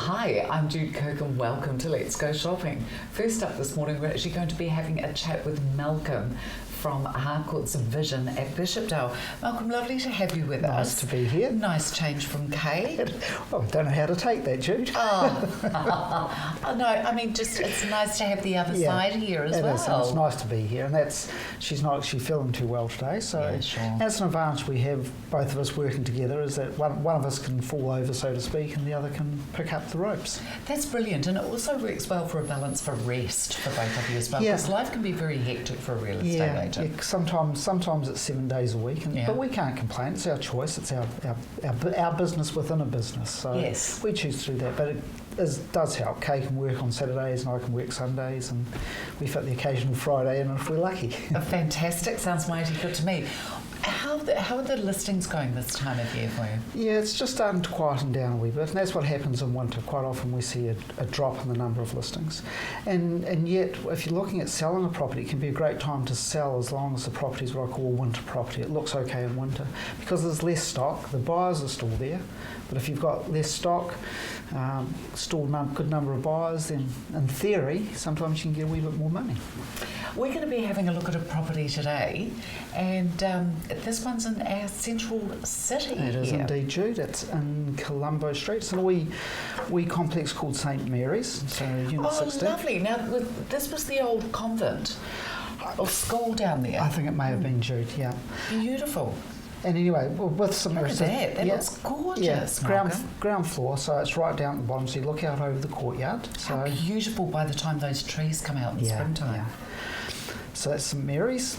Hi, I'm Jude Kirk and welcome to Let's Go Shopping. First up this morning, we're actually going to be having a chat with Malcolm from Harcourt's Vision at Bishopdale. Malcolm, lovely to have you with us. Nice to be here. Nice change from Kay. Well, I don't know how to take that, Jude. Oh no, I mean, just it's nice to have the other side here as well. It is, and it's nice to be here. And she's not actually feeling too well today, so yeah, sure. That's an advantage we have, both of us working together, is that one of us can fall over, so to speak, and the other can pick up the ropes. That's brilliant, and it also works well for a balance for rest for both of you as well, because life can be very hectic for a real estate agent. Yeah, sometimes it's 7 days a week, but we can't complain. It's our choice. It's our business within a business. So we choose to do that. But it does help. Kay can work on Saturdays and I can work Sundays, and we fit the occasional Friday in if we're lucky. Fantastic. Sounds mighty good to me. How are the listings going this time of year for you? Yeah, it's just starting to quieten down a wee bit, and that's what happens in winter. Quite often we see a drop in the number of listings. And yet, if you're looking at selling a property, it can be a great time to sell as long as the property is what I call a winter property. It looks okay in winter because there's less stock, the buyers are still there, but if you've got less stock, still a good number of buyers, then in theory, sometimes you can get a wee bit more money. We're going to be having a look at a property today, and this one's in our central city. It is indeed, Jude. It's in Colombo Street. It's a wee complex called St Mary's, so Unit 16. Oh, lovely. Now, this was the old convent or school down there. I think it may have been, Jude, yeah. Beautiful. And anyway, with some... Look at that. That looks gorgeous, ground floor, so it's right down at the bottom, so you look out over the courtyard. So how beautiful by the time those trees come out in springtime. Yeah. So that's St Mary's.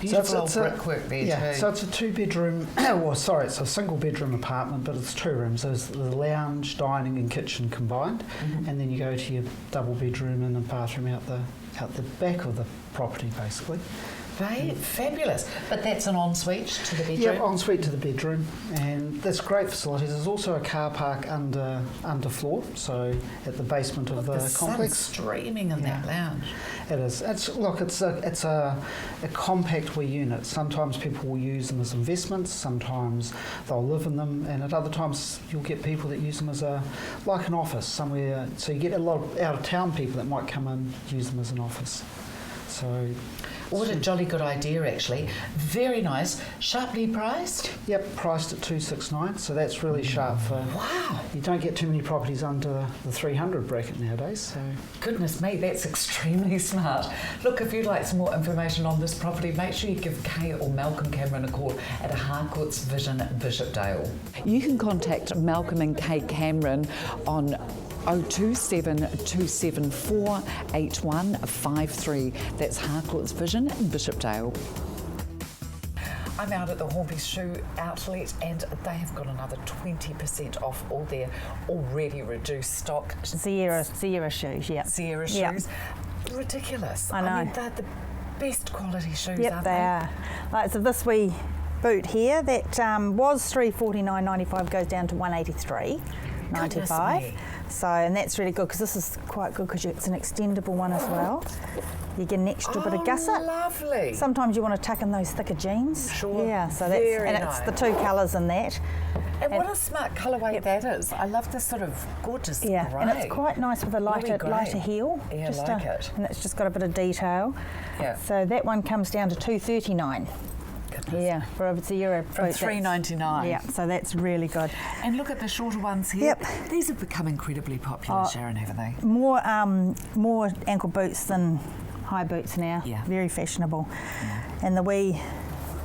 Beautiful old brickwork there too. So it's a two-bedroom, it's a single-bedroom apartment, but it's 2 rooms. There's the lounge, dining and kitchen combined, and then you go to your double-bedroom and a bathroom out the back of the property, basically. Fabulous. But that's an ensuite to the bedroom? Yeah, ensuite to the bedroom, and that's great facilities. There's also a car park under floor, so at the basement of the complex. Sun's streaming in that lounge. It is. It's a compact wee unit. Sometimes people will use them as investments. Sometimes they'll live in them, and at other times you'll get people that use them as like an office somewhere. So you get a lot of out of town people that might come and use them as an office. So. What a jolly good idea, actually. Very nice. Sharply priced? Yep, priced at 269, so that's really sharp for... Wow. You don't get too many properties under the 300 bracket nowadays, so... Goodness me, that's extremely smart. Look, if you'd like some more information on this property, make sure you give Kay or Malcolm Cameron a call at Harcourt's Vision Bishopdale. You can contact Malcolm and Kay Cameron on 027 274 8153. That's Harcourt's Vision in Bishopdale. I'm out at the Hornby's Shoe Outlet, and they have got another 20% off all their already reduced stock. Sierra shoes, yeah. Sierra shoes. Ridiculous. I know. I mean, they're the best quality shoes, yep, aren't they are. Like, so this wee boot here that was $349.95 goes down to $183.95. So, and that's really good because this is quite good because it's an extendable one as well. You get an extra bit of gusset. Lovely. Sometimes you want to tuck in those thicker jeans. Sure. Yeah, so that's it's the 2 colours in that. And what a smart colourway that is. I love this sort of gorgeous grey. And it's quite nice with a lighter heel. Yeah, I like it. And it's just got a bit of detail. Yeah. So that one comes down to $239. Goodness. Yeah, for a Sierra from $3.99. Yeah, so that's really good. And look at the shorter ones here. Yep. These have become incredibly popular, Sharon, haven't they? More ankle boots than high boots now. Yeah. Very fashionable. Yeah. And the wee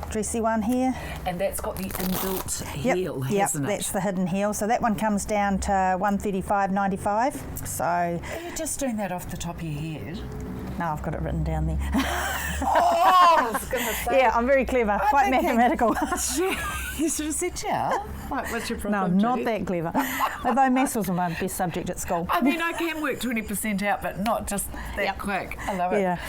dressy one here. And that's got the inbuilt heel, hasn't it? That's the hidden heel. So that one comes down to $135.95. So. Are you just doing that off the top of your head? No, I've got it written down there. I was going to say. Yeah, I'm very clever, quite mathematical. You should have said, yeah. What's your problem? No, I'm not that clever. Although maths was my best subject at school. I mean, I can work 20% out, but not just that quick. I love it. Yeah.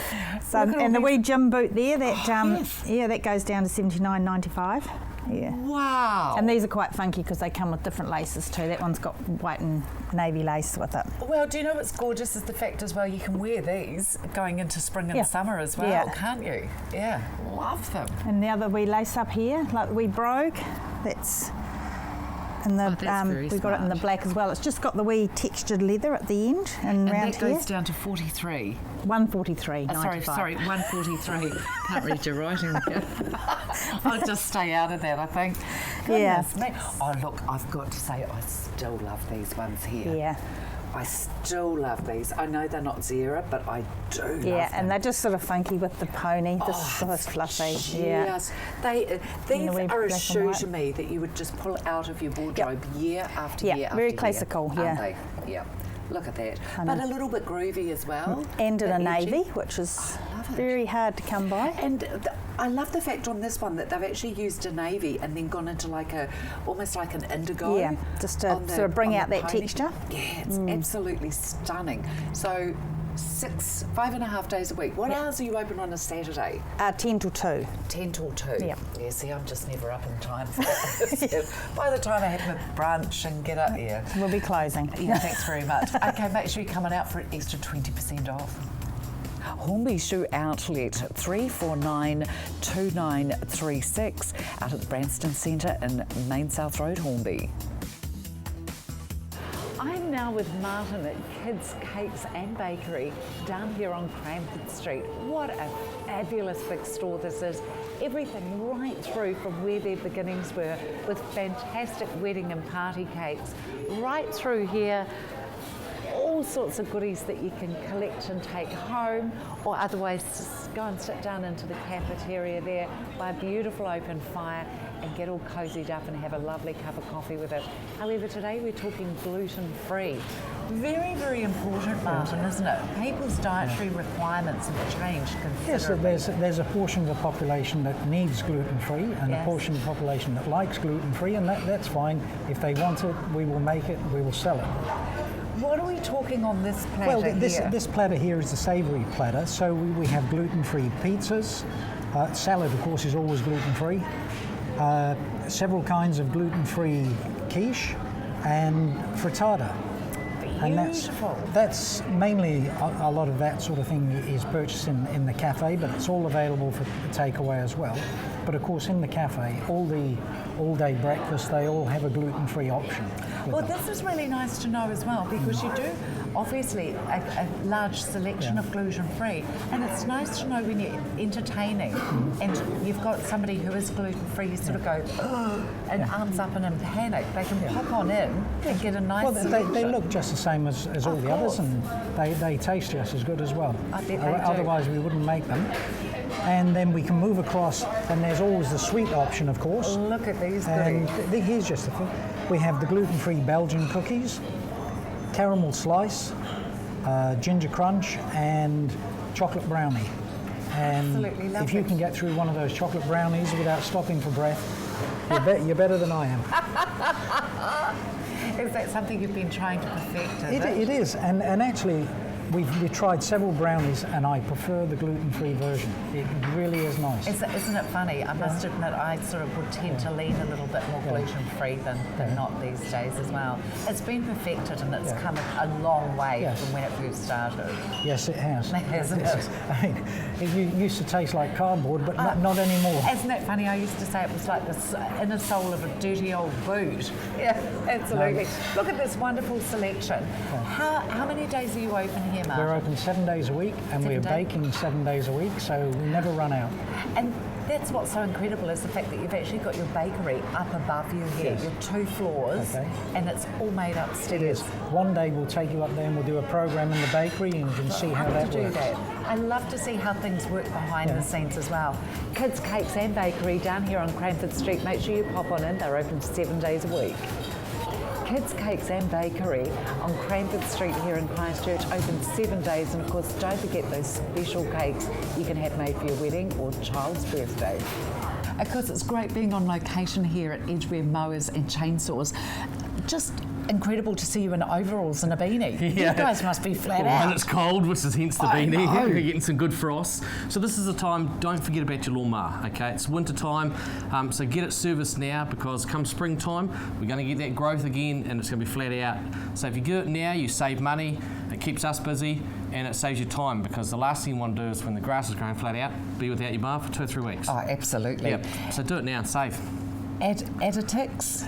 So, and the wee gym boot there, that that goes down to $79.95. Yeah. Wow. And these are quite funky because they come with different laces too. That one's got white and navy lace with it. Well, do you know what's gorgeous is the fact as well you can wear these going into spring and summer as well, can't you? Yeah, love them. And the other wee lace up here, like the wee brogue, that's in the that's very we got it in the smart. black as well. It's just got the wee textured leather at the end and round that here. goes down to 43. 143. Sorry, 143. Can't read your writing there. I'll just stay out of that, I think. Yeah. Goodness me. Oh, look, I've got to say, I still love these ones here. Yeah. I still love these. I know they're not Zara, but I do love them. Yeah, and they're just sort of funky with the pony. This is so fluffy. Yeah. Yes, these wee are a black and shoe white. to me that you would just pull out of your wardrobe year after Yeah, year after very year. classical, aren't yeah. they? Yeah. Look at that. I But know. a little bit groovy as well. And in Bit a edgy. navy, which is I love it. very hard to come by. And I love the fact on this one that they've actually used a navy and then gone into like almost like an indigo. Yeah, just to on the- sort of bring on out the that pony. texture. Yeah, it's absolutely stunning. So 5.5 days a week. What hours are you open on a Saturday? 10 till 2. 10 till 2. Yeah. Yeah, see, I'm just never up in time for that. By the time I have my brunch and get up here. We'll be closing. Yeah, thanks very much. Okay, make sure you're coming out for an extra 20% off. Hornby Shoe Outlet, 349 2936, out at the Branston Centre in Main South Road, Hornby. I'm now with Martin at Kids Cakes and Bakery down here on Cranford Street. What a fabulous big store this is. Everything right through from where their beginnings were, with fantastic wedding and party cakes, right through here. All sorts of goodies that you can collect and take home, or otherwise just go and sit down into the cafeteria there by a beautiful open fire and get all cozied up and have a lovely cup of coffee with it. However, today we're talking gluten-free. Very, very important, Martin, isn't it? People's dietary requirements have changed Yes, considerably. there's a portion of the population that needs gluten-free and Yes. a portion of the population that likes gluten-free, and that's fine. If they want it, we will make it, we will sell it. What are we talking on this platter Well, here? this platter here is the savoury platter, so we have gluten-free pizzas. Salad, of course, is always gluten-free. Several kinds of gluten-free quiche and frittata. And that's mainly a lot of that sort of thing is purchased in the cafe, but it's all available for takeaway as well. But of course, in the cafe, all the all-day breakfast, they all have a gluten-free option. Well, this is really nice to know as well, because you do obviously a large selection of gluten-free, and it's nice to know when you're entertaining and you've got somebody who is gluten-free, you sort of go, "Ugh," and arms up and in panic. They can pop on in and get a nice Well, selection. they look just the same as all Of the others, course. and they taste just as good as well. I bet they do. Otherwise, we wouldn't make them. And then we can move across, and there's always the sweet option, of course. Look at these And goodies. here's just the thing. We have the gluten-free Belgian cookies, caramel slice, ginger crunch, and chocolate brownie. And Absolutely if lovely. you can get through one of those chocolate brownies without stopping for breath, you're better than I am. Is that something you've been trying to perfect? It is, and actually, we've tried several brownies, and I prefer the gluten-free version. It really is nice. Isn't it funny? I must admit, I sort of would tend to lean a little bit more gluten-free than not these days as well. It's been perfected and it's come a long way Yes. from when it first started. Yes, it has. Hasn't Yes. it? I mean, it used to taste like cardboard, but not anymore. Isn't that funny? I used to say it was like the inner sole of a dirty old boot. Yeah, absolutely. Look at this wonderful selection. How many days are you open here, Martin? We're open 7 days a week, and 7 we're days. baking 7 days a week, so we never run out. And that's what's so incredible, is the fact that you've actually got your bakery up above you here, Yes. your 2 floors, Okay. and it's all made upstairs. One day we'll take you up there and we'll do a program in the bakery, and you can see how I love that to do works. that. I love to see how things work behind the scenes as well. Kids Cakes and Bakery down here on Cranford Street. Make sure you pop on in. They're open 7 days a week. Kids Cakes and Bakery on Cranford Street here in Christchurch, open 7 days, and of course don't forget those special cakes you can have made for your wedding or child's birthday. Of course, it's great being on location here at Edgware Mowers and Chainsaws. Just incredible to see you in overalls and a beanie. Yeah. You guys must be flat Well, when out. it's cold, which is hence the I beanie, know. you're getting some good frost. So this is the time, don't forget about your lawnmower, okay? It's winter time, so get it serviced now, because come springtime, we're going to get that growth again and it's going to be flat out. So if you get it now, you save money, it keeps us busy, and it saves you time, because the last thing you want to do is, when the grass is growing flat out, be without your mower for 2 or 3 weeks. Oh, absolutely. Yep. So do it now and save. Additics?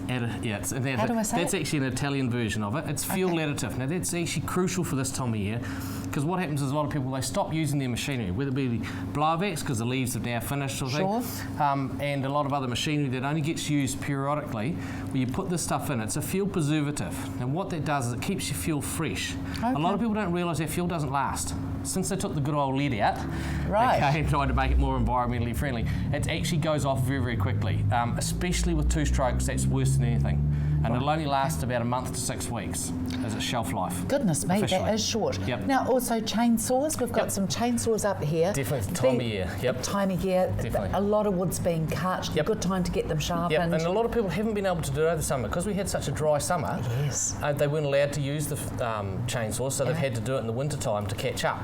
How do I say that's it? actually an Italian version of it. It's fuel additive. Now that's actually crucial for this time of year, because what happens is a lot of people, they stop using their machinery, whether it be blowbacks because the leaves have now finished, sort of thing, and a lot of other machinery that only gets used periodically. Where you put this stuff in, it's a fuel preservative, and what that does is it keeps your fuel fresh. A lot of people don't realise their fuel doesn't last. Since they took the good old lead out, and tried to make it more environmentally friendly, it actually goes off very, very quickly, especially with 2 strokes. That's worse than anything. And it'll only last about a month to 6 weeks as its shelf life. Goodness me, officially. that is short. Yep. Now, also chainsaws. We've got some chainsaws up here. Definitely time of year. Yep. Time of year. Definitely. A lot of wood's being cut. Yep. Good time to get them sharpened. Yep. And a lot of people haven't been able to do it over the summer because we had such a dry summer. Yes. They weren't allowed to use the chainsaws, so they've had to do it in the winter time to catch up.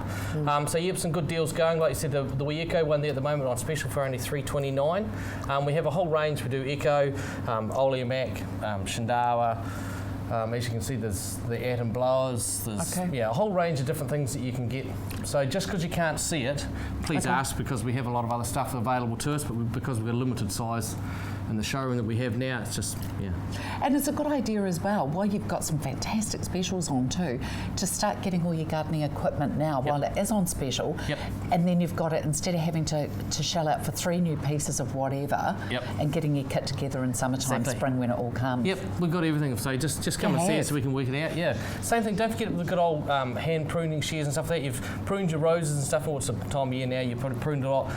So you have some good deals going. Like you said, the wee Eco one there at the moment on special for only $3.29. We have a whole range. We do Eco, Oleomac, Shindawa. As you can see, there's the atom blowers, there's a whole range of different things that you can get. So just because you can't see it, please ask, because we have a lot of other stuff available to us, but because we've got a limited size in the showroom that we have now, it's just, And it's a good idea as well, while you've got some fantastic specials on too, to start getting all your gardening equipment now while it is on special. And then you've got it, instead of having to shell out for 3 new pieces of whatever, and getting your kit together in summertime, spring, when it all comes. We've got everything. So just come and see us so we can work it out. Same thing, don't forget the good old hand pruning shears and stuff like that. You've pruned your roses and stuff, or it's the time of year now, you've probably pruned a lot.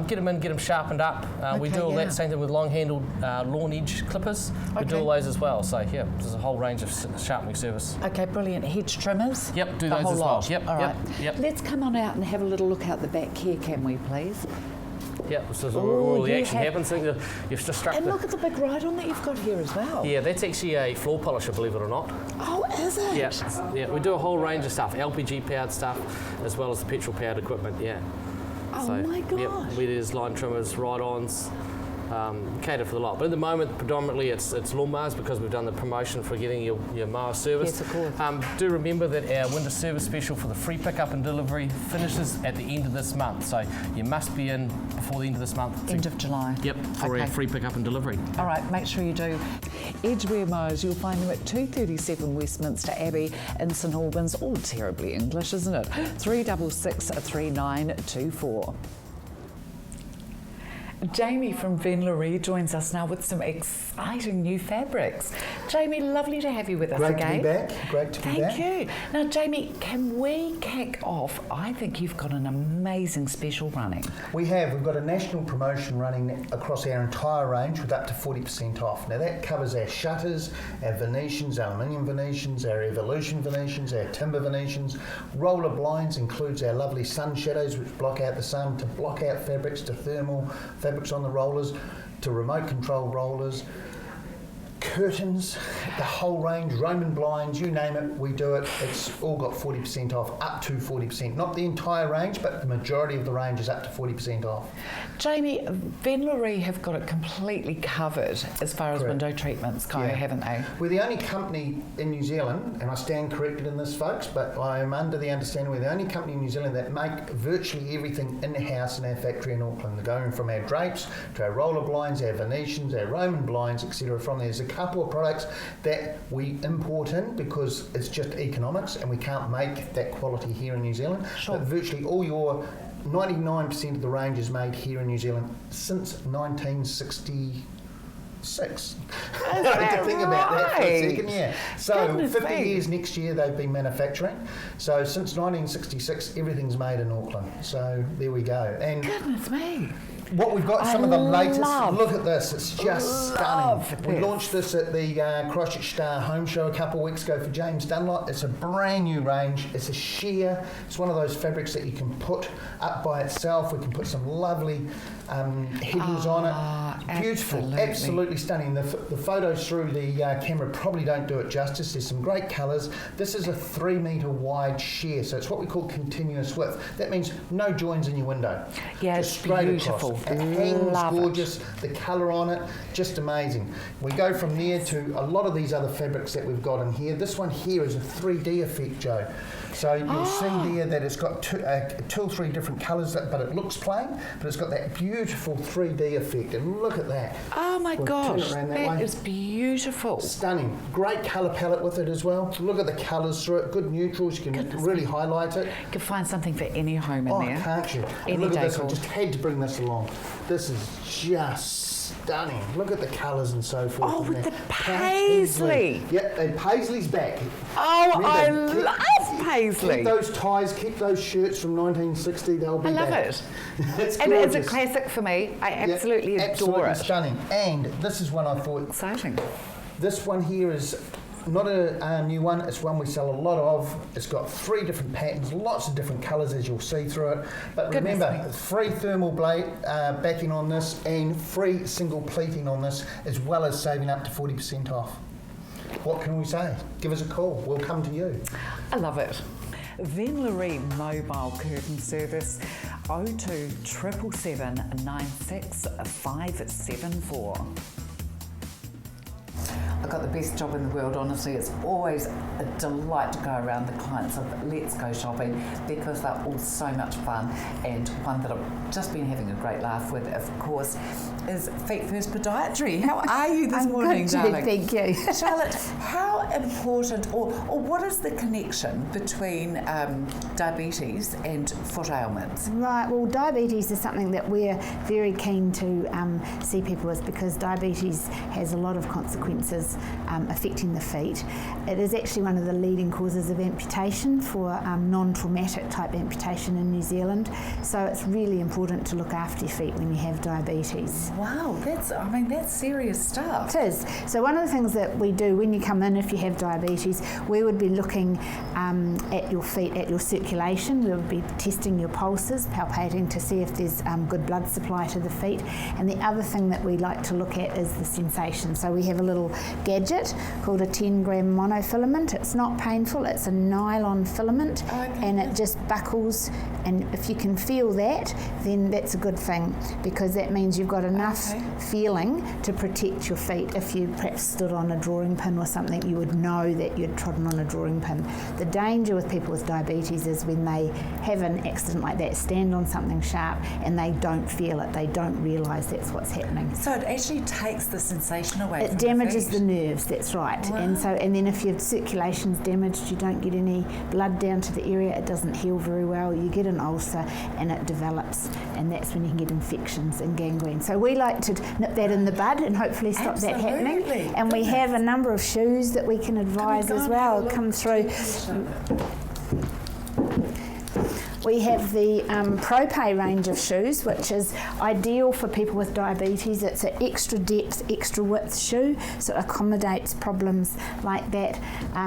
Get them in, get them sharpened up. We do all that. Same thing with long-handled lawn edge clippers. We do all those as well. So there's a whole range of sharpening service. Okay, brilliant. Hedge trimmers. Do those as well. All right. Let's come on out and have a little look out the back here, can we please? This is where all the action happens. You've just struck and look at the big ride-on that you've got here as well. That's actually a floor polisher, believe it or not. Oh, is it? We do a whole range of stuff, LPG powered stuff, as well as the petrol powered equipment. Oh my gosh. Weeders, line trimmers, ride-ons. Cater for the lot, but at the moment predominantly it's lawnmowers, because we've done the promotion for getting your mower serviced. Yes, of course. Do remember that our winter service special for the free pickup and delivery finishes at the end of this month, so you must be in before the end of this month. End of July. For our free pickup and delivery. All right, make sure you do. Edgeware mowers, you'll find them at 237 Westminster Abbey in St Albans. All terribly English, isn't it? 366 3924. Jamie from Venlerie joins us now with some exciting new fabrics. Jamie, lovely to have you with us again. Great to be back. Great to be back. Thank you. Now, Jamie, can we kick off? I think you've got an amazing special running. We have. We've got a national promotion running across our entire range with up to 40% off. Now that covers our shutters, our Venetians, aluminium Venetians, our Evolution Venetians, our timber Venetians. Roller blinds includes our lovely sun shadows which block out the sun, to block out fabrics, to thermal fabrics on the rollers, to remote control rollers. Curtains, the whole range, Roman blinds, you name it, we do it. It's all got 40% off, up to 40%. Not the entire range, but the majority of the range is up to 40% off. Jamie, Venlerie have got it completely covered as far as Correct. window treatments go, haven't they? We're the only company in New Zealand, and I stand corrected in this, folks, but I am under the understanding we're the only company in New Zealand that make virtually everything in-house in our factory in Auckland. Going from our drapes to our roller blinds, our Venetians, our Roman blinds, etc. From there's a couple of products that we import in because it's just economics and we can't make that quality here in New Zealand. Sure. But virtually all your 99% of the range is made here in New Zealand since 1966. I had to think about that for a second, So Goodness 50 me. years next year they've been manufacturing. So since 1966 everything's made in Auckland. So there we go. And Goodness me. what we've got, some of the latest, look at this, it's just stunning. We this. launched this at the Christchurch Star Home Show a couple of weeks ago for James Dunlop. It's a brand new range, it's a sheer, it's one of those fabrics that you can put up by itself. We can put some lovely headings on it. Beautiful, absolutely stunning. The photos through the camera probably don't do it justice. There's some great colours. This is a 3 metre wide sheer, so it's what we call continuous width. That means no joins in your window. Yeah, just it's straight beautiful. across. It hangs Love gorgeous. The colour on it, just amazing. We go from there to a lot of these other fabrics that we've got in here. This one here is a 3D effect, Joe. So you'll see there that it's got two or three different colours, but it looks plain, but it's got that beautiful 3D effect. And look at at that. Oh my We'll turn gosh, it around that that way. is beautiful. Stunning. Great colour palette with it as well. Look at the colours through it. Good neutrals. You can really highlight it. You can find something for any home in Oh, there. can't you? Any And look at this. I decor. just had to bring this along. This is just stunning. Look at the colours and so forth. Oh, in with there. the paisley. Yep, and Paisley's back. Oh, I Remember, keep- love paisley. Keep those ties, keep those shirts from 1960. They'll be I love back. it. It's And it's a gorgeous. classic for me. I Yep, absolutely adore absolutely it. stunning. And this is one I thought. Exciting. This one here is not a new one. It's one we sell a lot of. It's got 3 different patterns, lots of different colours as you'll see through it. But Goodness remember, me. free thermal blade backing on this and free single pleating on this, as well as saving up to 40% off. What can we say? Give us a call. We'll come to you. I love it. Venlerie Mobile Curtain Service 02 777 96574. I've got the best job in the world, honestly. It's always a delight to go around the clients of Let's Go Shopping because they're all so much fun. And one that I've just been having a great laugh with, of course, is Feet First Podiatry. How are you this morning, good, darling? thank you. Charlotte, how important or what is the connection between diabetes and foot ailments? Right, well, diabetes is something that we're very keen to see people with because diabetes has a lot of consequences affecting the feet. It is actually one of the leading causes of amputation for non-traumatic type amputation in New Zealand. So it's really important to look after your feet when you have diabetes. Wow, that's serious stuff. It is. So one of the things that we do when you come in, if you have diabetes, we would be looking at your feet, at your circulation. We would be testing your pulses, palpating to see if there's good blood supply to the feet. And the other thing that we like to look at is the sensation. So we have a little gadget called a 10-gram monofilament. It's not painful. It's a nylon filament, and it just buckles. And if you can feel that, then that's a good thing because that means you've got enough feeling to protect your feet. If you perhaps stood on a drawing pin or something, you would know that you'd trodden on a drawing pin. The danger with people with diabetes is when they have an accident like that, stand on something sharp and they don't feel it, they don't realise that's what's happening. So it actually takes the sensation away from It damages the the feet. nerves, that's right. Wow. And then if your circulation's damaged, you don't get any blood down to the area, it doesn't heal very well, you get an ulcer and it develops, and that's when you can get infections and gangrene. So we like to nip that in the bud and hopefully stop that happening. Absolutely. And we have a number of shoes that we can advise go as and well, have a look? come through. We have the ProPay range of shoes, which is ideal for people with diabetes. It's an extra depth, extra width shoe, so it accommodates problems like that.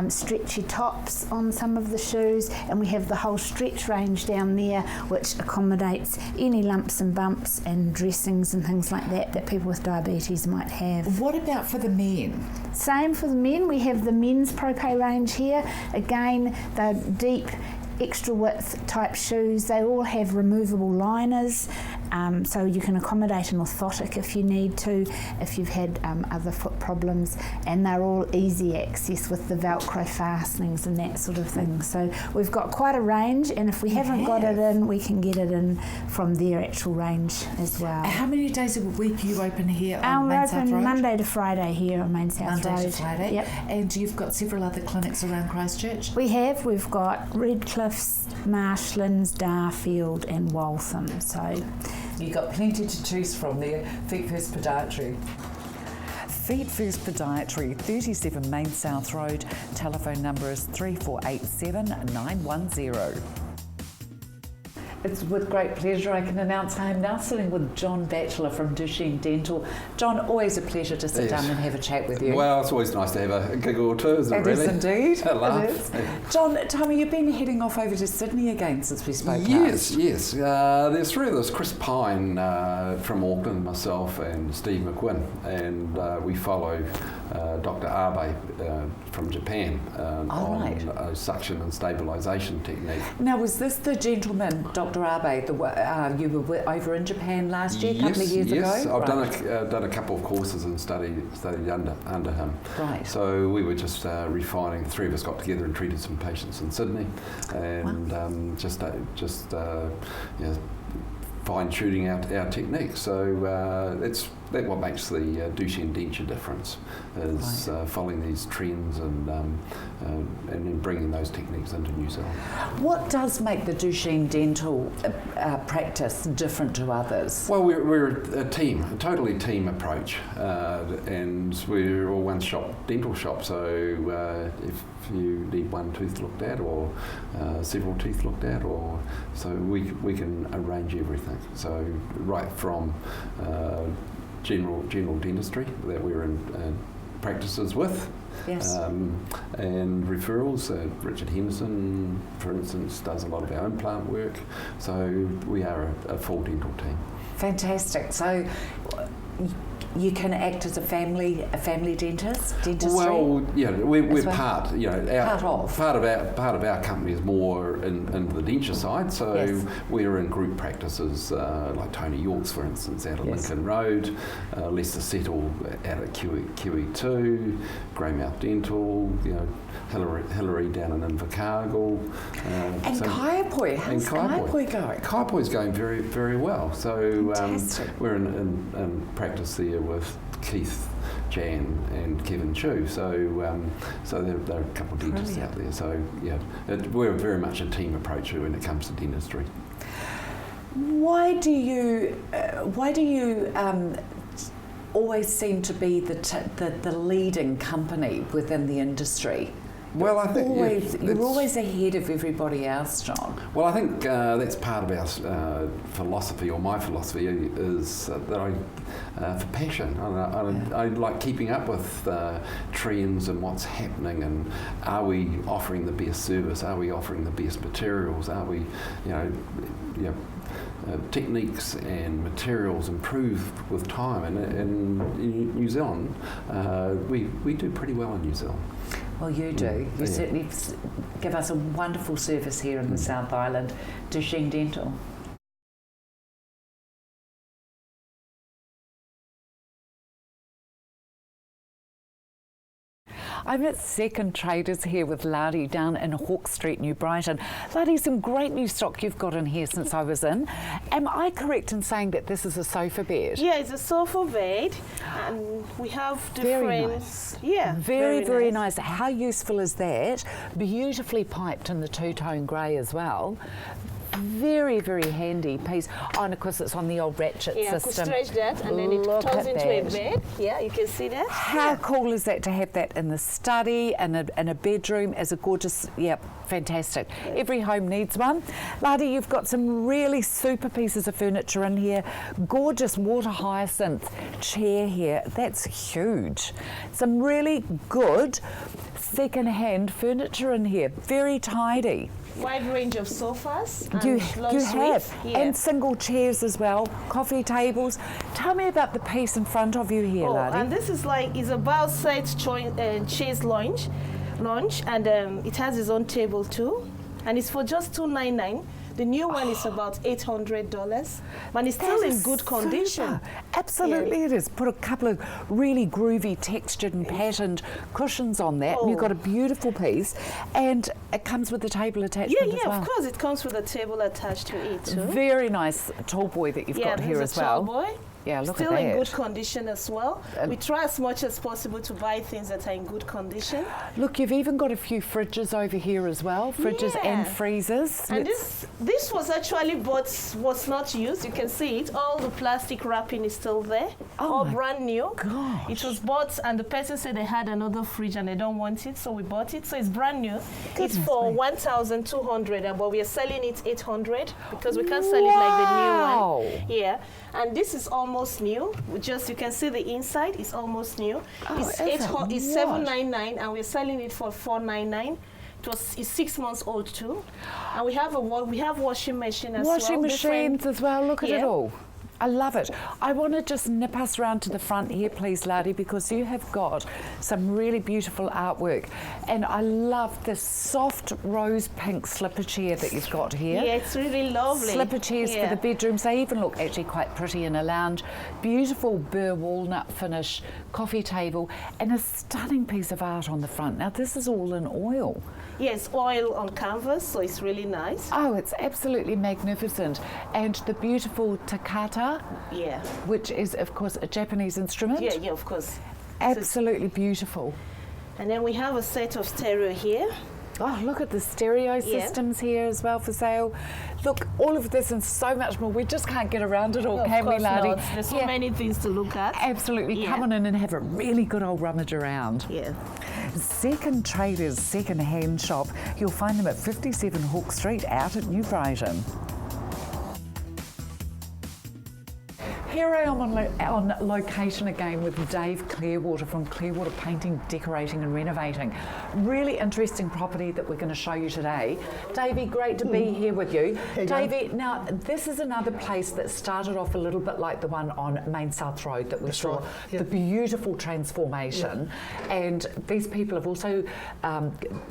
Stretchy tops on some of the shoes, and we have the whole stretch range down there, which accommodates any lumps and bumps and dressings and things like that that people with diabetes might have. What about for the men? Same for the men. We have the men's ProPay range here. Again, they're deep, extra width type shoes. They all have removable liners, so you can accommodate an orthotic if you need to, if you've had other foot problems, and they're all easy access with the Velcro fastenings and that sort of thing. So we've got quite a range, and if we haven't got it in, we can get it in from their actual range as well. How many days a week are you open here on We're Main South open Road? Monday to Friday here on Main South Road. Monday to Friday. Yep. And you've got several other clinics around Christchurch? We've got Redcliffs, Marshlands, Darfield and Waltham. So You've got plenty to choose from there. Feet First Podiatry. Feet First Podiatry, 37 Main South Road. Telephone number is 3487 910. It's with great pleasure I can announce I am now sitting with John Batchelor from Duchenne Dental. John, always a pleasure to sit down and have a chat with you. Well, it's always nice to have a giggle or two, isn't it, It really? is indeed. A laugh. It is. John, tell me, you've been heading off over to Sydney again since we spoke Yes, last. yes. There's 3 of us, Chris Pine from Auckland, myself and Steve McQuinn, and we follow Dr. Abe from Japan on suction and stabilisation technique. Now, was this the gentleman, Dr. Abe, you were over in Japan last year, a couple of years ago? Yes, I've Right. done a couple of courses and studied under him. Right. So we were just refining. 3 of us got together and treated some patients in Sydney, and fine-tuning our techniques. So it's what makes the Duchenne denture difference, is following these trends and then bringing those techniques into New Zealand. What does make the Duchenne dental practice different to others? Well, we're a team, a totally team approach, and we're all one shop, dental shop. So if you need one tooth looked at or several teeth looked at, or so we can arrange everything. So right from general dentistry that we're in practices with, yes, and referrals. Richard Henderson, for instance, does a lot of our implant work. So we are a full dental team. Fantastic. So you can act as a family dentistry? Well, yeah, we're well? part. You know, part of our company is more in the denture side. So yes, we're in group practices like Tony York's, for instance, out at yes, Lincoln Road, Lester Settle out at QE2, Greymouth Dental. You know, Hillary down in Invercargill. And Kaiapoi, how's Kaiapoi going? Kaiapoi's going very, very well. So we're in practice there with Keith, Jan and Kevin Chu. So so there are a couple of dentists out there. So yeah, we're very much a team approach when it comes to dentistry. Why do you always seem to be the leading company within the industry? Well, I think you're always ahead of everybody else, John. Well, I think that's part of our philosophy, or my philosophy, is that for passion. I like keeping up with trends and what's happening, and are we offering the best service? Are we offering the best materials? Are we, techniques and materials improve with time, and in New Zealand, we do pretty well in New Zealand. Well, you do. You certainly give us a wonderful service here in the South Island, Duchenne Dental. I'm at Second Traders here with Lardy down in Hawke Street, New Brighton. Lardy, some great new stock you've got in here since I was in. Am I correct in saying that this is a sofa bed? Yeah, it's a sofa bed, and we have different... Very nice. Yeah. Very nice. How useful is that? Beautifully piped in the two-tone grey as well. Very handy piece. Oh, and of course it's on the old ratchet system. Yeah, could stretch that and then it turns into a bed. Yeah, you can see that. How cool is that to have that in the study and in a bedroom as a gorgeous, fantastic. Every home needs one. Lardy, you've got some really super pieces of furniture in here. Gorgeous water hyacinth chair here. That's huge. Some really good second-hand furniture in here. Very tidy. Wide range of sofas. You long have, suites. Yeah. and single chairs as well, coffee tables. Tell me about the piece in front of you here, Lardy. And this is is a bow-side chaise lounge, and it has its own table too, and it's for just $299. The new one is about $800, but it's still in good condition. Absolutely, it is. Put a couple of really groovy textured and patterned cushions on that, and you've got a beautiful piece, and it comes with a table attachment as well. Yeah, of course, it comes with a table attached to it too. Very nice tall boy that you've got here as well. Tall boy. Yeah, look Still at that. in good condition as well. We try as much as possible to buy things that are in good condition. Look, you've even got a few fridges over here as well, fridges and freezers. And this was actually was not used. You can see it. All the plastic wrapping is still there. All brand new. Gosh. It was bought, and the person said they had another fridge and they don't want it, so we bought it. So it's brand new. It's for $1,200, but we are selling it $800 because we can't sell it like the new one. Yeah. And this is almost new. You can see the inside is almost new. It's $799, and we're selling it for $499. It's 6 months old too. And we have washing machine as well. Washing machines as well. Look at it all. I love it. I want to just nip us round to the front here, please, Ladi, because you have got some really beautiful artwork. And I love this soft rose pink slipper chair that you've got here. Yeah, it's really lovely. Slipper chairs for the bedrooms. They even look actually quite pretty in a lounge. Beautiful burr walnut finish coffee table and a stunning piece of art on the front. Now, this is all in oil. Yes, oil on canvas, so it's really nice. Oh, it's absolutely magnificent. And the beautiful takata, which is, of course, a Japanese instrument. Yeah, of course. Absolutely beautiful. And then we have a set of stereo here. Oh, look at the stereo systems here as well for sale. Look, all of this and so much more. We just can't get around it all, can we, Ladi? Not. There's so many things to look at. Absolutely. Come on in and have a really good old rummage around. Yeah. Second Traders second-hand shop. You'll find them at 57 Hawke Street out at New Brighton. Here I am on location again with Dave Clearwater from Clearwater Painting, Decorating and Renovating. Really interesting property that we're going to show you today. Davey, great to be here with you. Hey, Davey, now this is another place that started off a little bit like the one on Main South Road that we saw. Right. Yeah. The beautiful transformation. And these people have also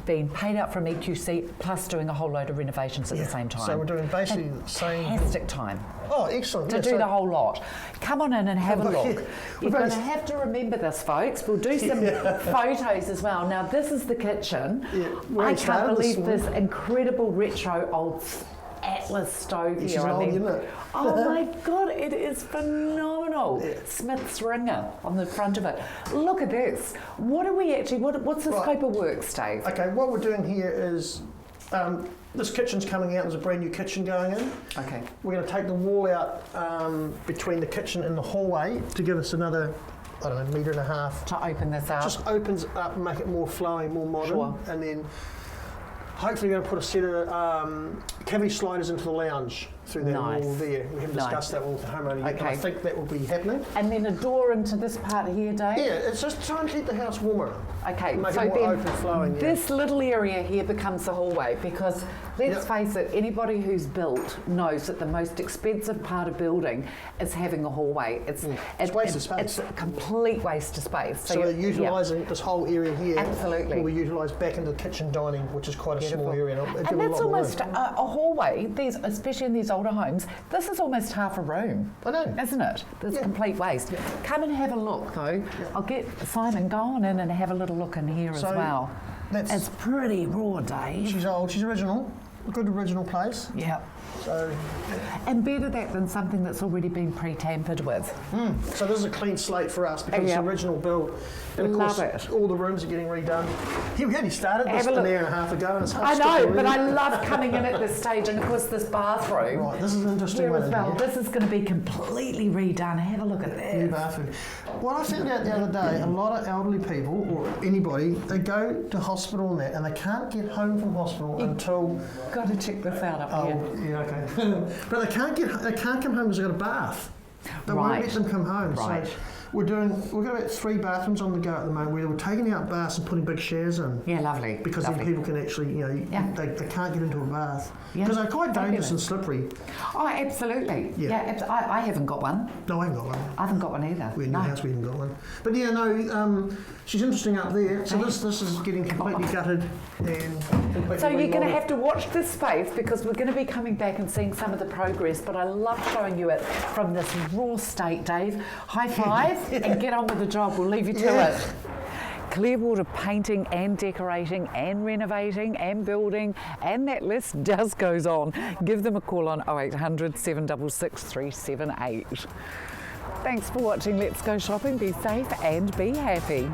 been paid out from EQC plus doing a whole load of renovations at the same time. So we're doing basically the same. Fantastic time. Oh, excellent. To do the whole lot. Come on in and have a look. You're going to very- have to remember this, folks. We'll do some photos as well. Now, this is the kitchen. I can't believe this incredible retro old Atlas stove This here. is old, isn't it? Oh my God, it is phenomenal. Smith's ringer on the front of it. Look at this. What are we actually, what's the scope of work, Dave? Okay, what we're doing here is this kitchen's coming out. There's a brand new kitchen going in. Okay. We're going to take the wall out between the kitchen and the hallway to give us another, I don't know, metre and a half. To open this up. Just opens up and make it more flowing, more modern. Sure. And then hopefully we're going to put a set of cavity sliders into the lounge through that wall there. We haven't discussed that with the homeowner yet, but I think that will be happening. And then a door into this part here, Dave? Yeah, it's just trying to keep the house warmer. Okay, Make so it more then open flowing. this little area here becomes the hallway because let's face it, anybody who's built knows that the most expensive part of building is having a hallway. It's waste of space. It's a complete waste of space. So we're utilising this whole area here. Absolutely. Will be utilised back into the kitchen dining, which is quite a small area. And that's almost a hallway. Especially in these older homes, this is almost half a room. I know. Isn't it? There's complete waste. Come and have a look though. I'll get Simon, go on in and have a little look in here as well. It's pretty raw, Dave. She's old, she's original. A good original place. Yeah. So, and better that than something that's already been pre-tampered with. So this is a clean slate for us because it's original build. And of course, all the rooms are getting redone. Here we only started this an hour and a half ago, and it's I know, but I love coming in at this stage, and of course this bathroom. Right, this is an interesting one. As well. This is going to be completely redone. Have a look at this. New bathroom. What I found out the other day, a lot of elderly people or anybody, they go to hospital and that, and they can't get home from hospital until. Got to check this out up here. Yeah, okay. But they can't come home because they've got a bath. They won't let them come home. Right. So we've got about 3 bathrooms on the go at the moment where we're taking out baths and putting big showers in. Yeah, lovely. Because then people can actually, they can't get into a bath. Yeah. Because they're quite dangerous and slippery. Oh, absolutely. Yeah, I haven't got one. No, I haven't got one. I haven't got one either. We're in the house, we haven't got one. But yeah, no, she's interesting up there. So this is getting completely gutted and completely So you're going to remodeled. have to watch this space because we're going to be coming back and seeing some of the progress, but I love showing you it from this raw state, Dave. High five and get on with the job. We'll leave you to it. Clearwater Painting and Decorating and Renovating and Building, and that list just goes on. Give them a call on 0800 766 378. Thanks for watching Let's Go Shopping. Be safe and be happy.